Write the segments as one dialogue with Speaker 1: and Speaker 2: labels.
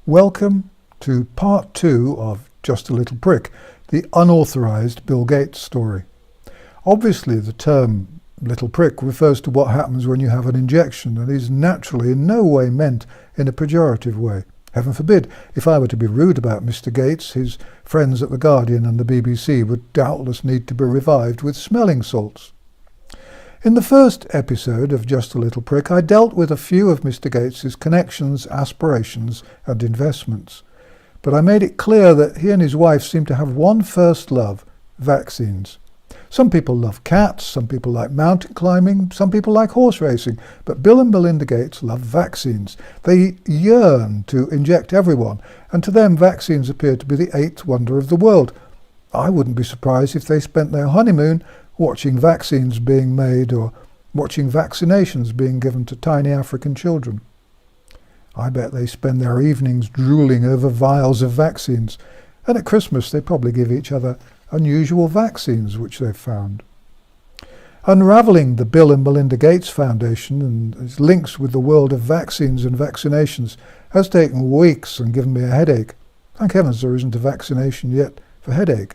Speaker 1: Welcome to part 2 of Just a Little Prick, the unauthorized Bill Gates story. Obviously the term little prick refers to what happens when you have an injection and is naturally in no way meant in a pejorative way. Heaven forbid, if I were to be rude about Mr. Gates, his friends at The Guardian and the BBC would doubtless need to be revived with smelling salts. In the first episode of Just a Little Prick, I dealt with a few of Mr. Gates's connections, aspirations and investments. But I made it clear that he and his wife seem to have one first love: vaccines. Some people love cats, some people like mountain climbing, some people like horse racing, but Bill and Melinda Gates love vaccines. They yearn to inject everyone, and to them vaccines appear to be the eighth wonder of the world. I wouldn't be surprised if they spent their honeymoon watching vaccines being made or watching vaccinations being given to tiny African children. I bet they spend their evenings drooling over vials of vaccines, and at Christmas they probably give each other unusual vaccines which they've found. Unravelling the Bill and Melinda Gates Foundation and its links with the world of vaccines and vaccinations has taken weeks and given me a headache. Thank heavens there isn't a vaccination yet for headache.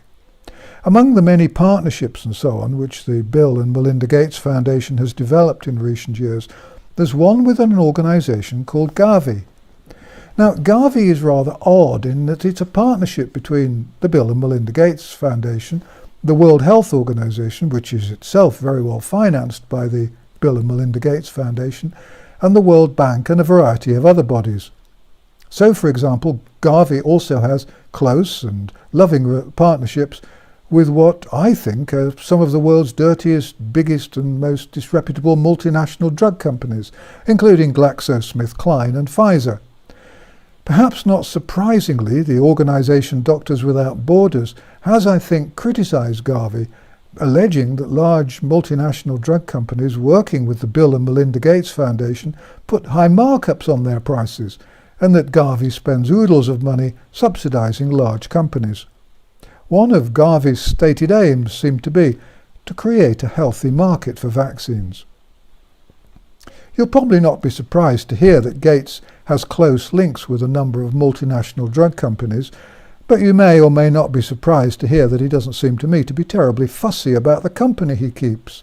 Speaker 1: Among the many partnerships and so on which the Bill and Melinda Gates Foundation has developed in recent years, there's one with an organisation called Gavi. Now, Gavi is rather odd in that it's a partnership between the Bill and Melinda Gates Foundation, the World Health Organization, which is itself very well financed by the Bill and Melinda Gates Foundation, and the World Bank and a variety of other bodies. So, for example, Gavi also has close and loving partnerships with what I think are some of the world's dirtiest, biggest and most disreputable multinational drug companies, including GlaxoSmithKline and Pfizer. Perhaps not surprisingly, the organisation Doctors Without Borders has, I think, criticised Gavi, alleging that large multinational drug companies working with the Bill and Melinda Gates Foundation put high markups on their prices, and that Gavi spends oodles of money subsidising large companies. One of Gavi's stated aims seemed to be to create a healthy market for vaccines. You'll probably not be surprised to hear that Gates has close links with a number of multinational drug companies, but you may or may not be surprised to hear that he doesn't seem to me to be terribly fussy about the company he keeps.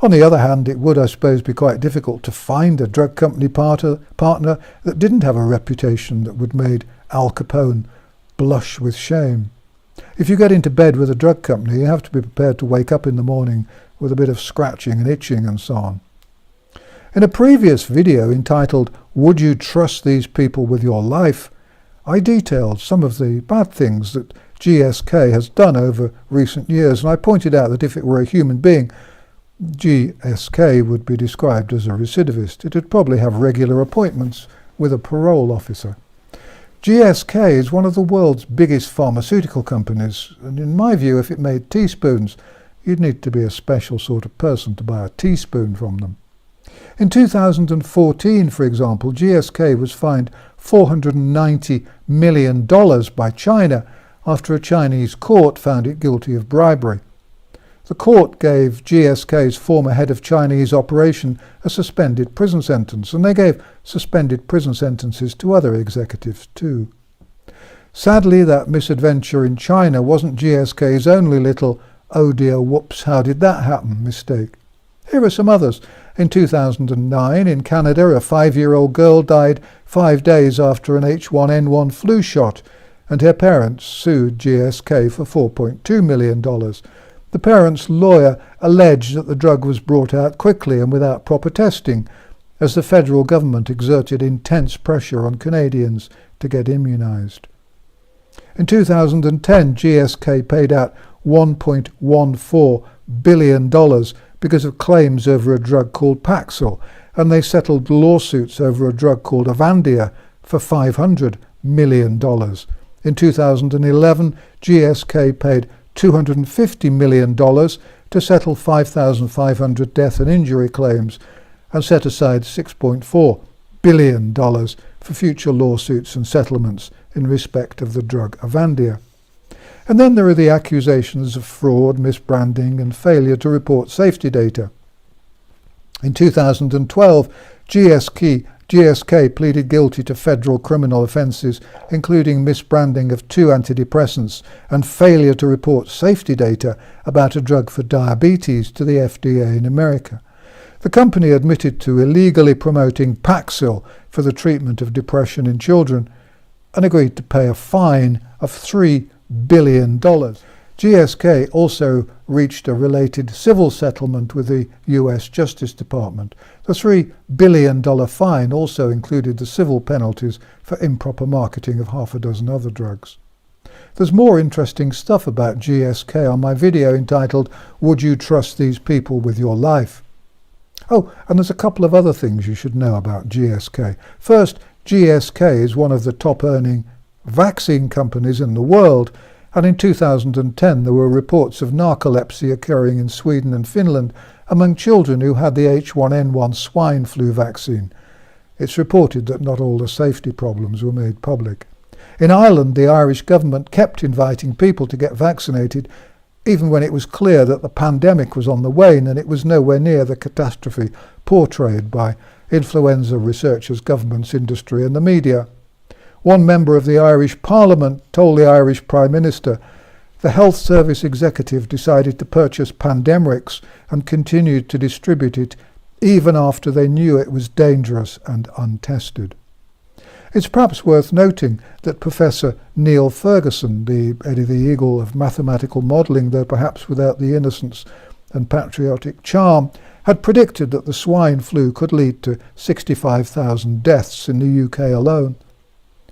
Speaker 1: On the other hand, it would, I suppose, be quite difficult to find a drug company partner that didn't have a reputation that would make Al Capone blush with shame. If you get into bed with a drug company, you have to be prepared to wake up in the morning with a bit of scratching and itching and so on. In a previous video entitled "Would You Trust These People with Your Life?", I detailed some of the bad things that GSK has done over recent years, and I pointed out that if it were a human being, GSK would be described as a recidivist. It would probably have regular appointments with a parole officer. GSK is one of the world's biggest pharmaceutical companies, and in my view, if it made teaspoons, you'd need to be a special sort of person to buy a teaspoon from them. In 2014, for example, GSK was fined $490 million by China after a Chinese court found it guilty of bribery. The court gave GSK's former head of Chinese operation a suspended prison sentence, and they gave suspended prison sentences to other executives too. Sadly, that misadventure in China wasn't GSK's only little "oh dear whoops, how did that happen" mistake. Here are some others. In 2009, in Canada, a 5-year-old girl died 5 days after an H1N1 flu shot, and her parents sued GSK for $4.2 million. The parents' lawyer alleged that the drug was brought out quickly and without proper testing, as the federal government exerted intense pressure on Canadians to get immunised. In 2010, GSK paid out $1.14 billion because of claims over a drug called Paxil, and they settled lawsuits over a drug called Avandia for $500 million. In 2011, GSK paid $250 million to settle 5,500 death and injury claims and set aside $6.4 billion for future lawsuits and settlements in respect of the drug Avandia. And then there are the accusations of fraud, misbranding and failure to report safety data. In 2012, GSK GSK pleaded guilty to federal criminal offences, including misbranding of 2 antidepressants and failure to report safety data about a drug for diabetes to the FDA in America. The company admitted to illegally promoting Paxil for the treatment of depression in children and agreed to pay a fine of $3 billion. GSK also reached a related civil settlement with the US Justice Department. The $3 billion fine also included the civil penalties for improper marketing of half a dozen other drugs. There's more interesting stuff about GSK on my video entitled, "Would You Trust These People with Your Life?" Oh, and there's a couple of other things you should know about GSK. First, GSK is one of the top-earning vaccine companies in the world, and in 2010 there were reports of narcolepsy occurring in Sweden and Finland among children who had the H1N1 swine flu vaccine. It's reported that not all the safety problems were made public. In Ireland, the Irish government kept inviting people to get vaccinated, even when it was clear that the pandemic was on the wane and it was nowhere near the catastrophe portrayed by influenza researchers, governments, industry and the media. One member of the Irish Parliament told the Irish Prime Minister the Health Service executive decided to purchase Pandemrix and continued to distribute it even after they knew it was dangerous and untested. It's perhaps worth noting that Professor Neil Ferguson, the Eddie the Eagle of mathematical modelling, though perhaps without the innocence and patriotic charm, had predicted that the swine flu could lead to 65,000 deaths in the UK alone.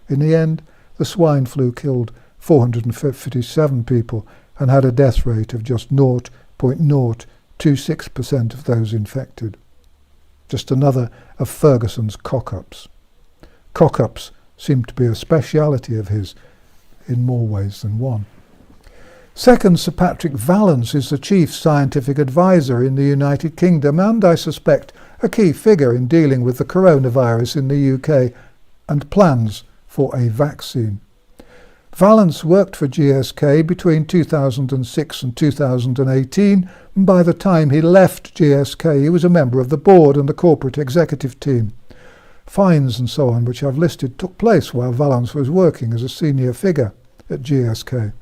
Speaker 1: In the end, the swine flu killed 457 people and had a death rate of just 0.026% of those infected. Just another of Ferguson's cock-ups. Cock-ups seem to be a speciality of his in more ways than one. Second, Sir Patrick Vallance is the chief scientific advisor in the United Kingdom and, I suspect, a key figure in dealing with the coronavirus in the UK and plans for a vaccine. Vallance worked for GSK between 2006 and 2018, and by the time he left GSK he was a member of the board and the corporate executive team. Fines and so on, which I've listed, took place while Vallance was working as a senior figure at GSK.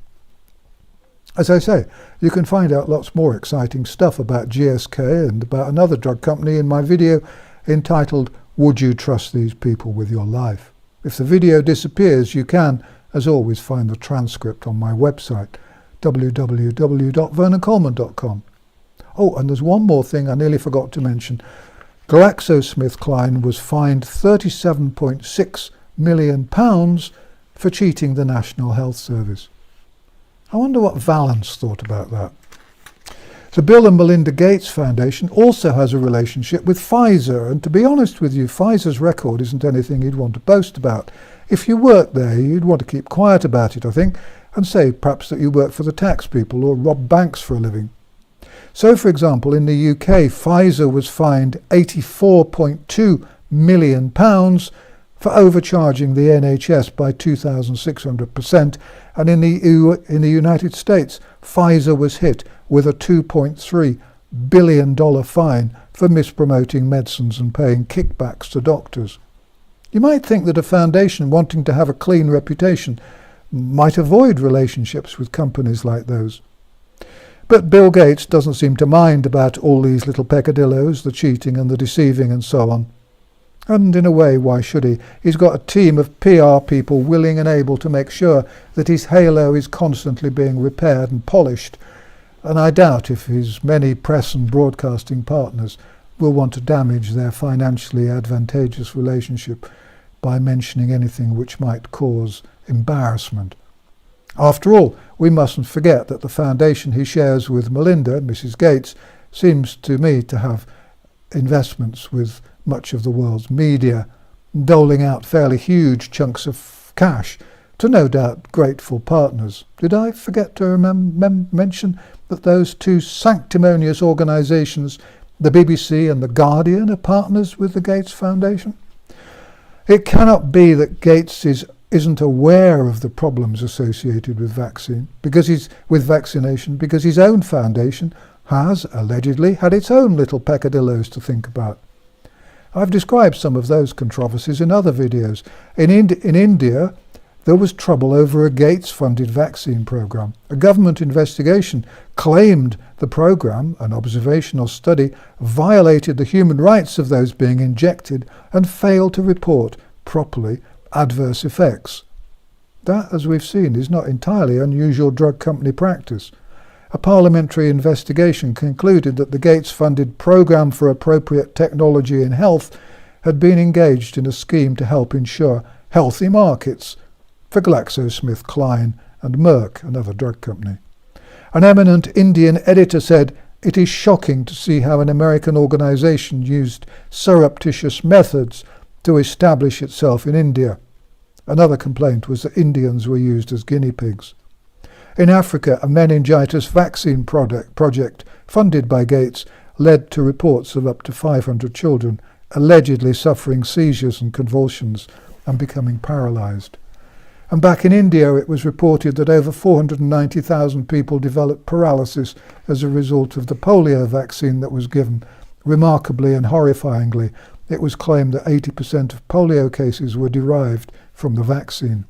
Speaker 1: As I say, you can find out lots more exciting stuff about GSK and about another drug company in my video entitled, "Would You Trust These People with Your Life?" If the video disappears, you can, as always, find the transcript on my website, www.vernoncoleman.com. Oh, and there's one more thing I nearly forgot to mention. GlaxoSmithKline was fined £37.6 million for cheating the National Health Service. I wonder what Vallance thought about that. The Bill and Melinda Gates Foundation also has a relationship with Pfizer, and to be honest with you, Pfizer's record isn't anything you'd want to boast about. If you work there, you'd want to keep quiet about it, I think, and say perhaps that you work for the tax people or rob banks for a living. So, for example, in the UK, Pfizer was fined £84.2 million for overcharging the NHS by 2,600%, and in the United States, Pfizer was hit with a $2.3 billion fine for mispromoting medicines and paying kickbacks to doctors. You might think that a foundation wanting to have a clean reputation might avoid relationships with companies like those. But Bill Gates doesn't seem to mind about all these little peccadillos, the cheating and the deceiving and so on. And in a way, why should he? He's got a team of PR people willing and able to make sure that his halo is constantly being repaired and polished. And I doubt if his many press and broadcasting partners will want to damage their financially advantageous relationship by mentioning anything which might cause embarrassment. After all, we mustn't forget that the foundation he shares with Melinda, Mrs. Gates, seems to me to have investments with much of the world's media, doling out fairly huge chunks of cash to no doubt grateful partners. Did I forget to mention that those two sanctimonious organisations, the BBC and the Guardian, are partners with the Gates Foundation? It cannot be that Gates isn't aware of the problems associated with vaccination because his own foundation has allegedly had its own little peccadillos to think about. I've described some of those controversies in other videos. In India, there was trouble over a Gates-funded vaccine program. A government investigation claimed the program, an observational study, violated the human rights of those being injected and failed to report properly adverse effects. That, as we've seen, is not entirely unusual drug company practice. A parliamentary investigation concluded that the Gates-funded Programme for Appropriate Technology in Health had been engaged in a scheme to help ensure healthy markets for GlaxoSmithKline and Merck, another drug company. An eminent Indian editor said, "It is shocking to see how an American organisation used surreptitious methods to establish itself in India." Another complaint was that Indians were used as guinea pigs. In Africa, a meningitis vaccine project funded by Gates led to reports of up to 500 children allegedly suffering seizures and convulsions and becoming paralysed. And back in India, it was reported that over 490,000 people developed paralysis as a result of the polio vaccine that was given. Remarkably and horrifyingly, it was claimed that 80% of polio cases were derived from the vaccine.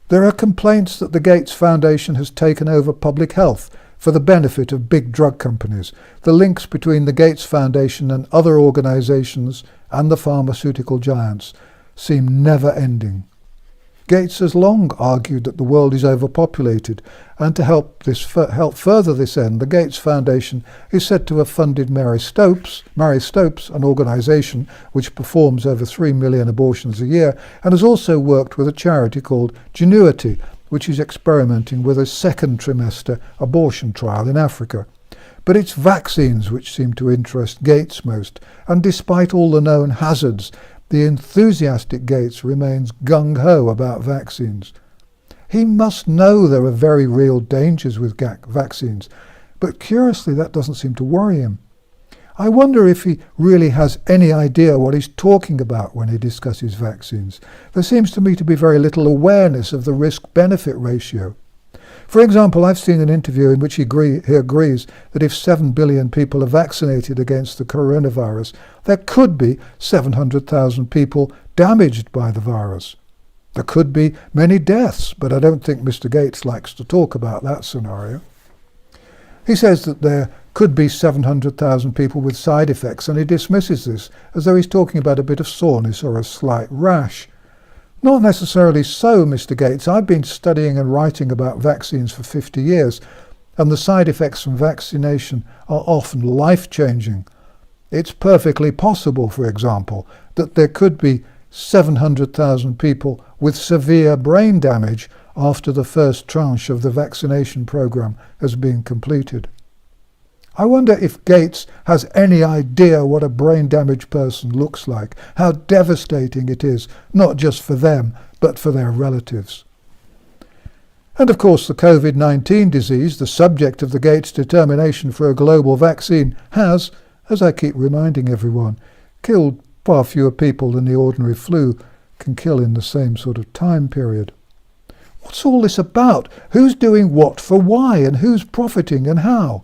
Speaker 1: There are complaints that the Gates Foundation has taken over public health for the benefit of big drug companies. The links between the Gates Foundation and other organisations and the pharmaceutical giants seem never-ending. Gates has long argued that the world is overpopulated, and to help further this end, the Gates Foundation is said to have funded Mary Stopes, an organisation which performs over 3 million abortions a year, and has also worked with a charity called Genuity, which is experimenting with a second trimester abortion trial in Africa. But it's vaccines which seem to interest Gates most, and despite all the known hazards, the enthusiastic Gates remains gung-ho about vaccines. He must know there are very real dangers with vaccines, but curiously that doesn't seem to worry him. I wonder if he really has any idea what he's talking about when he discusses vaccines. There seems to me to be very little awareness of the risk-benefit ratio. For example, I've seen an interview in which he agrees that if 7 billion people are vaccinated against the coronavirus, there could be 700,000 people damaged by the virus. There could be many deaths, but I don't think Mr. Gates likes to talk about that scenario. He says that there could be 700,000 people with side effects, and he dismisses this as though he's talking about a bit of soreness or a slight rash. Not necessarily so, Mr. Gates. I've been studying and writing about vaccines for 50 years, and the side effects from vaccination are often life-changing. It's perfectly possible, for example, that there could be 700,000 people with severe brain damage after the first tranche of the vaccination program has been completed. I wonder if Gates has any idea what a brain-damaged person looks like, how devastating it is, not just for them, but for their relatives. And of course the COVID-19 disease, the subject of the Gates determination for a global vaccine, has, as I keep reminding everyone, killed far fewer people than the ordinary flu can kill in the same sort of time period. What's all this about? Who's doing what for why, and who's profiting and how?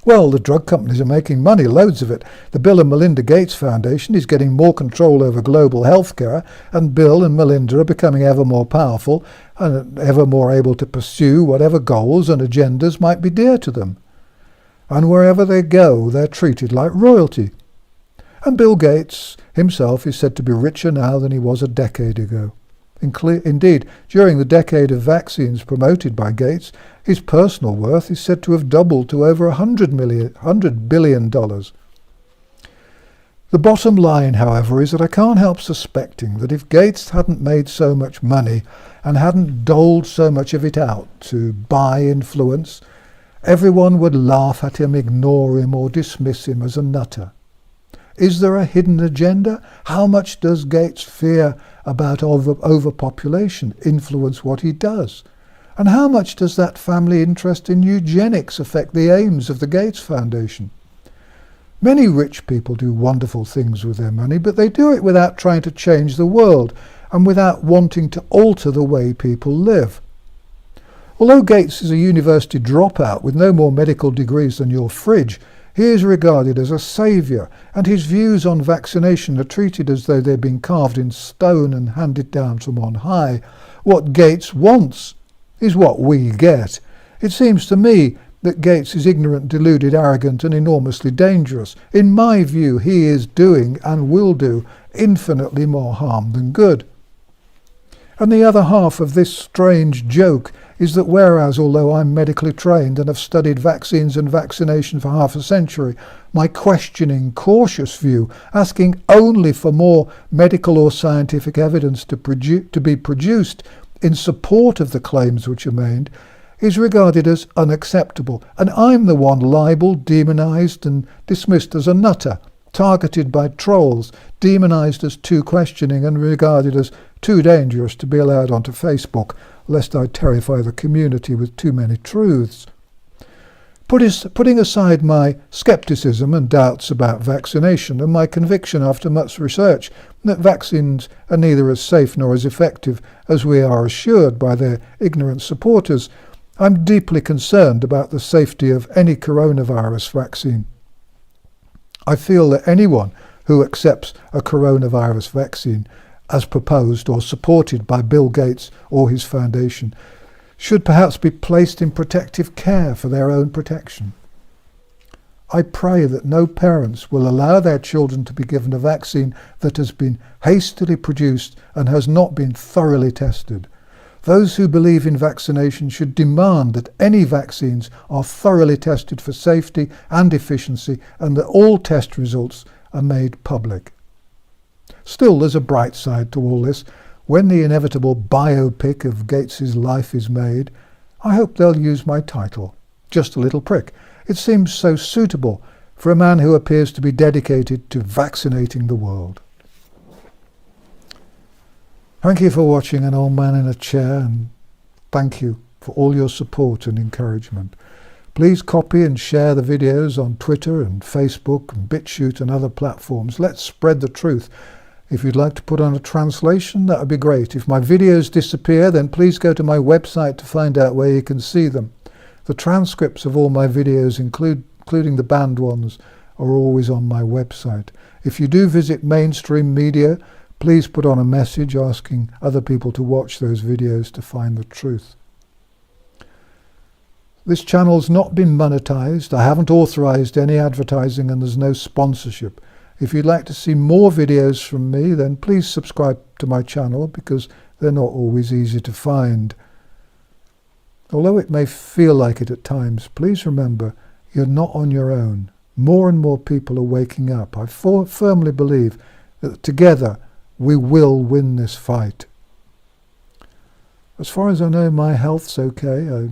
Speaker 1: Well, the drug companies are making money, loads of it. The Bill and Melinda Gates Foundation is getting more control over global healthcare, and Bill and Melinda are becoming ever more powerful and ever more able to pursue whatever goals and agendas might be dear to them. And wherever they go, they're treated like royalty. And Bill Gates himself is said to be richer now than he was a decade ago. Indeed, during the decade of vaccines promoted by Gates, his personal worth is said to have doubled to over $100 billion. The bottom line, however, is that I can't help suspecting that if Gates hadn't made so much money and hadn't doled so much of it out to buy influence, everyone would laugh at him, ignore him, or dismiss him as a nutter. Is there a hidden agenda? How much does Gates' fear about overpopulation influence what he does? And how much does that family interest in eugenics affect the aims of the Gates Foundation? Many rich people do wonderful things with their money, but they do it without trying to change the world and without wanting to alter the way people live. Although Gates is a university dropout with no more medical degrees than your fridge, He is regarded as a saviour, and his views on vaccination are treated as though they've been carved in stone and handed down from on high. What Gates wants is what we get. It seems to me that Gates is ignorant, deluded, arrogant and enormously dangerous. In my view, he is doing and will do infinitely more harm than good. And the other half of this strange joke is that whereas, although I'm medically trained and have studied vaccines and vaccination for half a century, my questioning, cautious view, asking only for more medical or scientific evidence to be produced in support of the claims which are made, is regarded as unacceptable, and I'm the one libelled, demonised and dismissed as a nutter, targeted by trolls, demonised as too questioning and regarded as too dangerous to be allowed onto Facebook, lest I terrify the community with too many truths. Putting aside my scepticism and doubts about vaccination and my conviction after much research that vaccines are neither as safe nor as effective as we are assured by their ignorant supporters, I'm deeply concerned about the safety of any coronavirus vaccine. I feel that anyone who accepts a coronavirus vaccine as proposed or supported by Bill Gates or his foundation should perhaps be placed in protective care for their own protection. I pray that no parents will allow their children to be given a vaccine that has been hastily produced and has not been thoroughly tested. Those who believe in vaccination should demand that any vaccines are thoroughly tested for safety and efficiency and that all test results are made public. Still, there's a bright side to all this. When the inevitable biopic of Gates's life is made, I hope they'll use my title, Just a Little Prick. It seems so suitable for a man who appears to be dedicated to vaccinating the world. Thank you for watching An Old Man in a Chair, and thank you for all your support and encouragement. Please copy and share the videos on Twitter and Facebook and BitChute and other platforms. Let's spread the truth. If you'd like to put on a translation, that would be great. If my videos disappear, then please go to my website to find out where you can see them. The transcripts of all my videos, including the banned ones, are always on my website. If you do visit mainstream media, please put on a message asking other people to watch those videos to find the truth. This channel's not been monetized. I haven't authorized any advertising and there's no sponsorship. If you'd like to see more videos from me, then please subscribe to my channel because they're not always easy to find. Although it may feel like it at times, please remember you're not on your own. More and more people are waking up. I firmly believe that together we will win this fight. As far as I know, my health's okay. I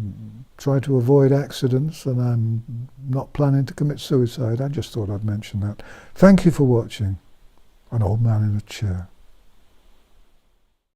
Speaker 1: try to avoid accidents and I'm not planning to commit suicide. I just thought I'd mention that. Thank you for watching An Old Man in a Chair.